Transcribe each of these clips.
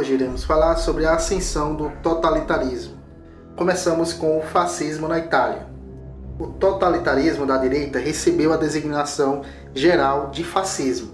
hoje iremos falar sobre a ascensão do totalitarismo. Começamos com o fascismo na Itália. O totalitarismo da direita recebeu a designação geral de fascismo,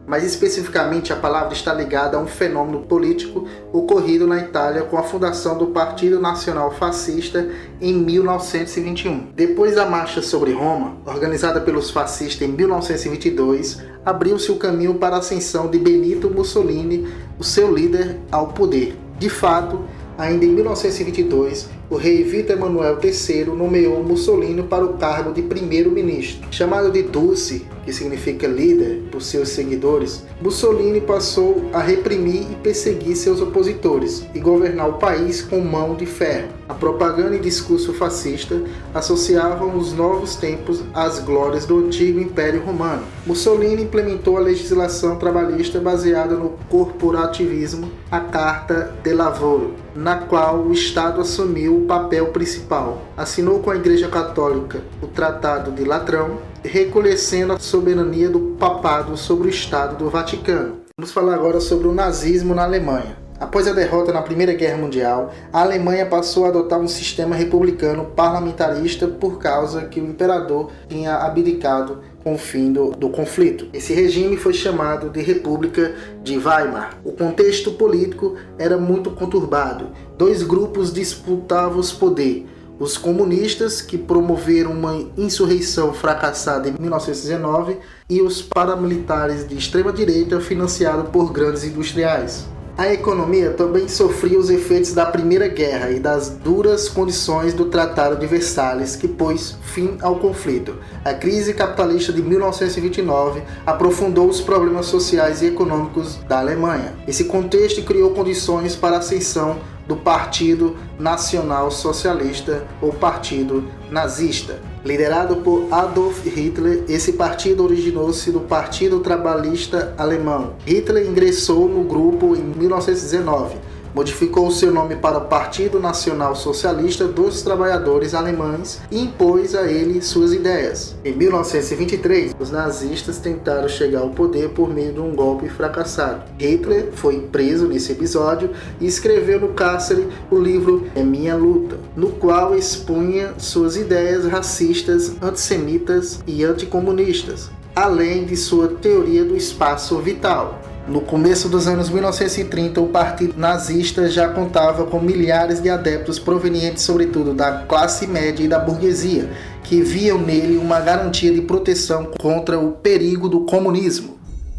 mas especificamente a palavra está ligada a um fenômeno político ocorrido na Itália com a fundação do Partido Nacional Fascista em 1921. Depois da Marcha sobre Roma, organizada pelos fascistas em 1922, abriu-se o caminho para a ascensão de Benito Mussolini, o seu líder, ao poder. De fato, ainda em 1922, o rei Vítor Emanuel III nomeou Mussolini para o cargo de primeiro-ministro. Chamado de Duce, que significa líder, por seus seguidores, Mussolini passou a reprimir e perseguir seus opositores e governar o país com mão de ferro. A propaganda e discurso fascista associavam os novos tempos às glórias do antigo Império Romano. Mussolini implementou a legislação trabalhista baseada no corporativismo, a Carta de Lavoro, na qual o Estado assumiu o papel principal. Assinou com a Igreja Católica o Tratado de Latrão, reconhecendo a soberania do papado sobre o Estado do Vaticano. Vamos falar agora sobre o nazismo na Alemanha. Após a derrota na Primeira Guerra Mundial, a Alemanha passou a adotar um sistema republicano parlamentarista por causa que o imperador tinha abdicado com o fim do conflito. Esse regime foi chamado de República de Weimar. O contexto político era muito conturbado. Dois grupos disputavam o poder. Os comunistas, que promoveram uma insurreição fracassada em 1919, e os paramilitares de extrema-direita, financiados por grandes industriais. A economia também sofria os efeitos da Primeira Guerra e das duras condições do Tratado de Versalhes, que pôs fim ao conflito. A crise capitalista de 1929 aprofundou os problemas sociais e econômicos da Alemanha. Esse contexto criou condições para a ascensão do Partido Nacional Socialista ou Partido Nazista. Liderado por Adolf Hitler, esse partido originou-se do Partido Trabalhista Alemão. Hitler ingressou no grupo em 1919, modificou seu nome para Partido Nacional Socialista dos Trabalhadores Alemães e impôs a ele suas ideias. Em 1923, os nazistas tentaram chegar ao poder por meio de um golpe fracassado. Hitler foi preso nesse episódio e escreveu no cárcere o livro É Minha Luta, no qual expunha suas ideias racistas, antissemitas e anticomunistas, além de sua teoria do espaço vital. No começo dos anos 1930, o Partido Nazista já contava com milhares de adeptos provenientes sobretudo da classe média e da burguesia, que viam nele uma garantia de proteção contra o perigo do comunismo.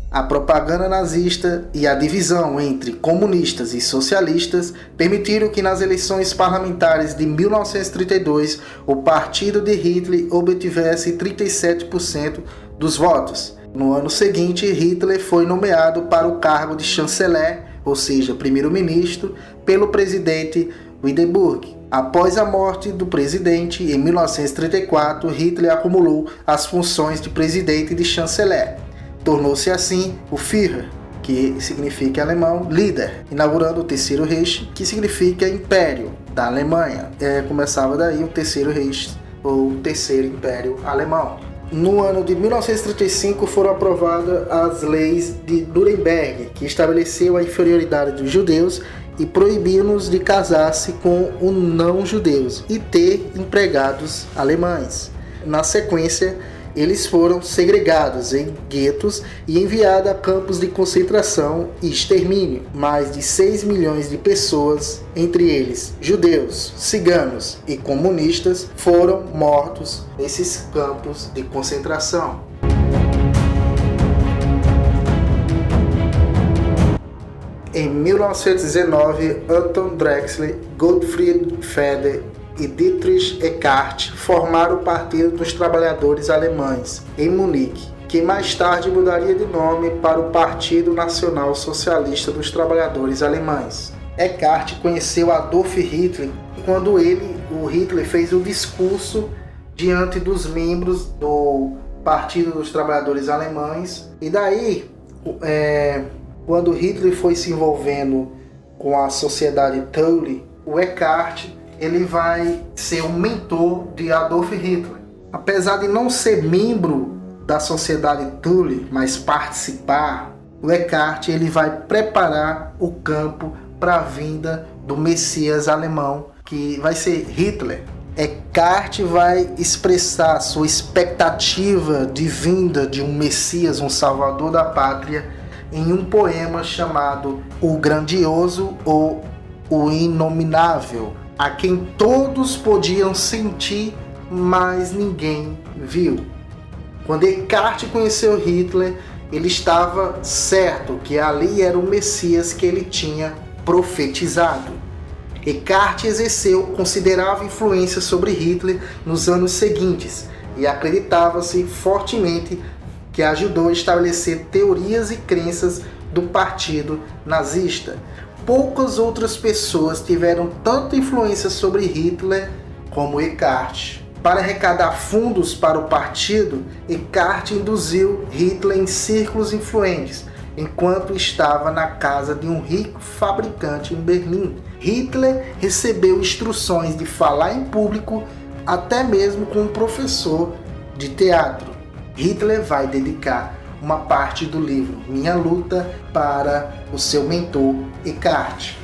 A propaganda nazista e a divisão entre comunistas e socialistas permitiram que nas eleições parlamentares de 1932 o partido de Hitler obtivesse 37% dos votos. No ano seguinte, Hitler foi nomeado para o cargo de chanceler, ou seja, primeiro-ministro, pelo presidente Hindenburg. Após a morte do presidente, em 1934, Hitler acumulou as funções de presidente e de chanceler. Tornou-se assim o Führer, que significa em alemão líder, inaugurando o Terceiro Reich, que significa Império da Alemanha. Começava daí o Terceiro Reich, ou Terceiro Império Alemão. No ano de 1935 foram aprovadas as leis de Nuremberg, que estabeleceu a inferioridade dos judeus e proibiam-nos de casar-se com os não-judeus e ter empregados alemães. Na sequência, eles foram segregados em guetos e enviados a campos de concentração e extermínio. Mais de 6 milhões de pessoas, entre eles judeus, ciganos e comunistas, foram mortos nesses campos de concentração. Em 1919, Anton Drexler, Gottfried Feder e Dietrich Eckart formaram o Partido dos Trabalhadores Alemães, em Munique, que mais tarde mudaria de nome para o Partido Nacional Socialista dos Trabalhadores Alemães. Eckart conheceu Adolf Hitler quando o Hitler fez um discurso diante dos membros do Partido dos Trabalhadores Alemães, e daí, quando Hitler foi se envolvendo com a sociedade Thule, o Eckart ele vai ser um mentor de Adolf Hitler. Apesar de não ser membro da sociedade Thule, mas participar, o Eckart ele vai preparar o campo para a vinda do Messias alemão, que vai ser Hitler. Eckhart vai expressar sua expectativa de vinda de um Messias, um Salvador da Pátria, em um poema chamado O Grandioso ou O Inominável, a quem todos podiam sentir, mas ninguém viu. Quando Eckhart conheceu Hitler, ele estava certo que ali era o Messias que ele tinha profetizado. Eckhart exerceu considerável influência sobre Hitler nos anos seguintes e acreditava-se fortemente que ajudou a estabelecer teorias e crenças do partido nazista. Poucas outras pessoas tiveram tanta influência sobre Hitler como Eckhart. Para arrecadar fundos para o partido, Eckhart induziu Hitler em círculos influentes, enquanto estava na casa de um rico fabricante em Berlim. Hitler recebeu instruções de falar em público, até mesmo com um professor de teatro. Hitler vai dedicar uma parte do livro Minha Luta para o seu mentor Eckhart.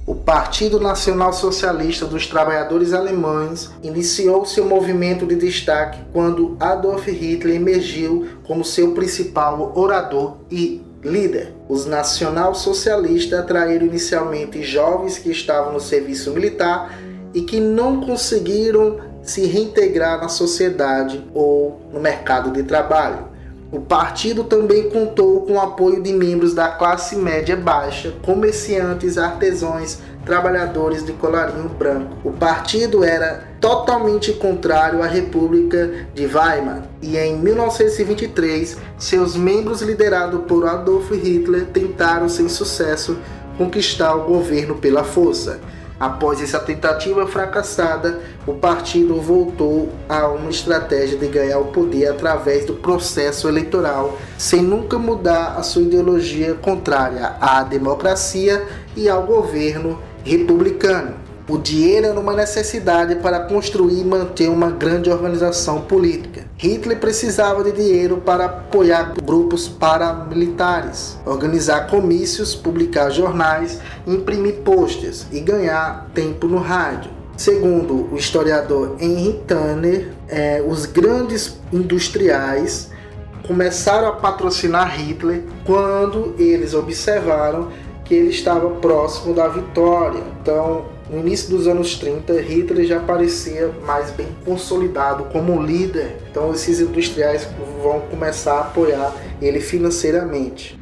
O Partido Nacional Socialista dos Trabalhadores Alemães iniciou seu movimento de destaque quando Adolf Hitler emergiu como seu principal orador e líder. Os nacional-socialistas atraíram inicialmente jovens que estavam no serviço militar e que não conseguiram se reintegrar na sociedade ou no mercado de trabalho. O partido também contou com o apoio de membros da classe média baixa, comerciantes, artesãos, trabalhadores de colarinho branco. O partido era totalmente contrário à República de Weimar e em 1923 seus membros, liderados por Adolf Hitler, tentaram sem sucesso conquistar o governo pela força. Após essa tentativa fracassada, o partido voltou a uma estratégia de ganhar o poder através do processo eleitoral, sem nunca mudar a sua ideologia contrária à democracia e ao governo republicano. O dinheiro era uma necessidade para construir e manter uma grande organização política. Hitler precisava de dinheiro para apoiar grupos paramilitares, organizar comícios, publicar jornais, imprimir posters e ganhar tempo no rádio. Segundo o historiador Henry Tanner, os grandes industriais começaram a patrocinar Hitler quando eles observaram que ele estava próximo da vitória. Então, no início dos anos 30, Hitler já parecia mais bem consolidado como líder. Então, esses industriais vão começar a apoiar ele financeiramente.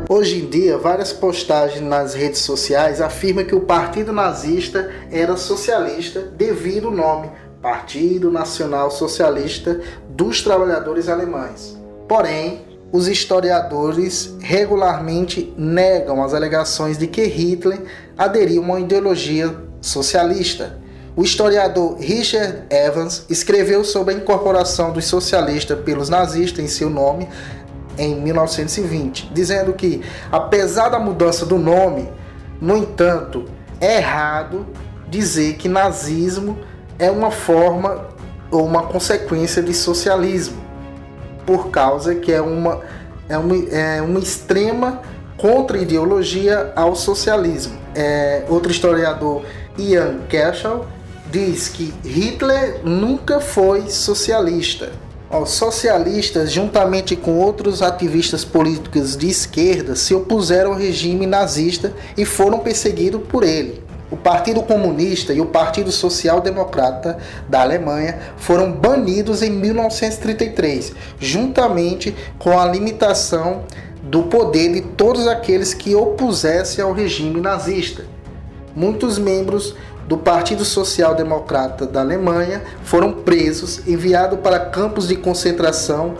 Hoje em dia, várias postagens nas redes sociais afirmam que o Partido Nazista era socialista devido ao nome Partido Nacional Socialista dos Trabalhadores Alemães. Porém, os historiadores regularmente negam as alegações de que Hitler aderiu a uma ideologia socialista. O historiador Richard Evans escreveu sobre a incorporação dos socialistas pelos nazistas em seu nome em 1920, dizendo que, apesar da mudança do nome, no entanto, é errado dizer que nazismo é uma forma ou uma consequência de socialismo, por causa que é uma extrema contra-ideologia ao socialismo. Outro historiador, Ian Kershaw, diz que Hitler nunca foi socialista. Os socialistas, juntamente com outros ativistas políticos de esquerda, se opuseram ao regime nazista e foram perseguidos por ele. O Partido Comunista e o Partido Social Democrata da Alemanha foram banidos em 1933, juntamente com a limitação do poder de todos aqueles que opusessem ao regime nazista. Muitos membros do Partido Social Democrata da Alemanha foram presos, enviados para campos de concentração.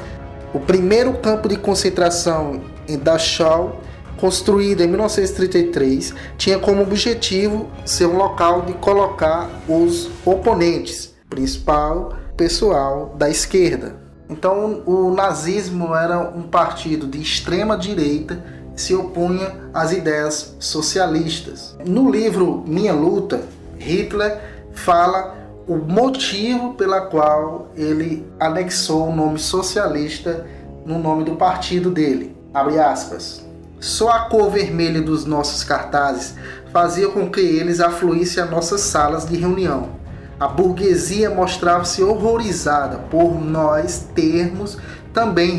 O primeiro campo de concentração em Dachau, construído em 1933, tinha como objetivo ser um local de colocar os oponentes, principal pessoal da esquerda. Então, o nazismo era um partido de extrema direita que se opunha às ideias socialistas. No livro Minha Luta, Hitler fala o motivo pela qual ele anexou o nome socialista no nome do partido dele. Abre aspas. Só a cor vermelha dos nossos cartazes fazia com que eles afluíssem às nossas salas de reunião. A burguesia mostrava-se horrorizada por nós termos também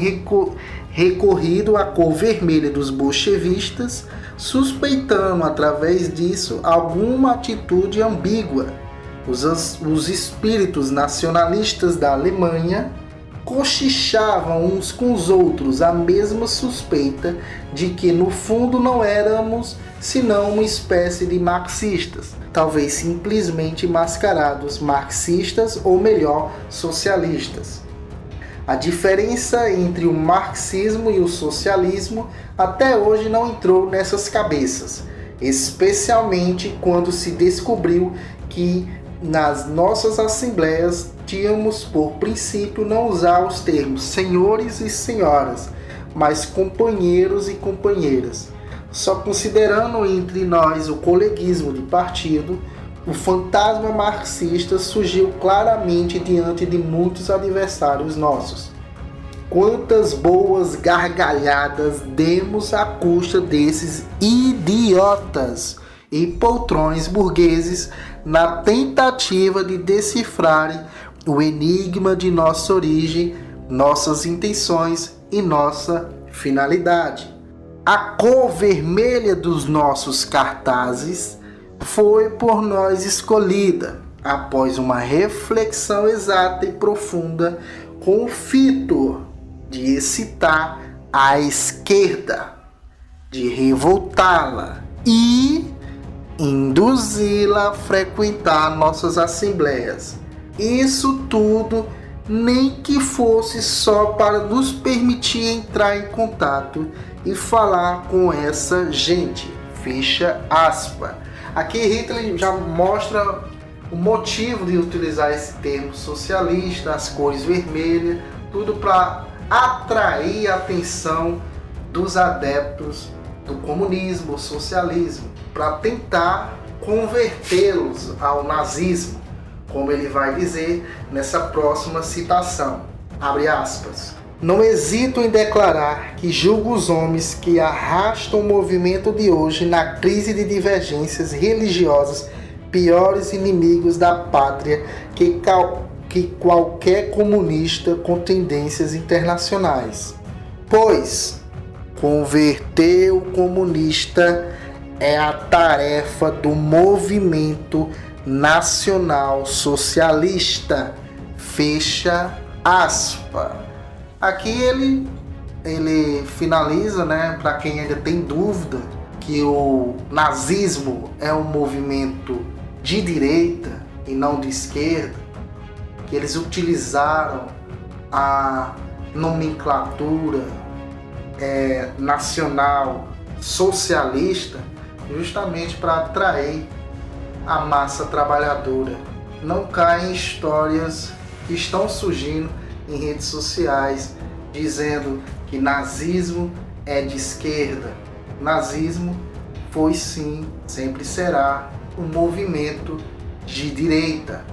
recorrido à cor vermelha dos bolchevistas, suspeitando através disso alguma atitude ambígua. Os espíritos nacionalistas da Alemanha cochichavam uns com os outros a mesma suspeita de que no fundo não éramos senão uma espécie de marxistas, talvez simplesmente mascarados marxistas ou melhor, socialistas. A diferença entre o marxismo e o socialismo até hoje não entrou nessas cabeças, especialmente quando se descobriu que nas nossas assembleias tínhamos por princípio não usar os termos senhores e senhoras, mas companheiros e companheiras. Só considerando entre nós o coleguismo de partido, o fantasma marxista surgiu claramente diante de muitos adversários nossos. Quantas boas gargalhadas demos à custa desses idiotas e poltrões burgueses na tentativa de decifrarem o enigma de nossa origem, nossas intenções e nossa finalidade. A cor vermelha dos nossos cartazes foi por nós escolhida, após uma reflexão exata e profunda, com o fito de excitar a esquerda, de revoltá-la e induzi-la a frequentar nossas assembleias. Isso tudo nem que fosse só para nos permitir entrar em contato e falar com essa gente. Fecha aspas. Aqui Hitler já mostra o motivo de utilizar esse termo socialista, as cores vermelhas, tudo para atrair a atenção dos adeptos do comunismo, socialismo, para tentar convertê-los ao nazismo, como ele vai dizer nessa próxima citação. Abre aspas. Não hesito em declarar que julgo os homens que arrastam o movimento de hoje na crise de divergências religiosas piores inimigos da pátria que qualquer comunista com tendências internacionais. Pois converter o comunista é a tarefa do movimento nacional socialista. Fecha aspas. Aqui ele finaliza, para quem ainda tem dúvida, que o nazismo é um movimento de direita e não de esquerda, que eles utilizaram a nomenclatura nacional socialista justamente para atrair a massa trabalhadora. Não caem em histórias que estão surgindo em redes sociais dizendo que nazismo é de esquerda. Nazismo foi sim, sempre será um movimento de direita.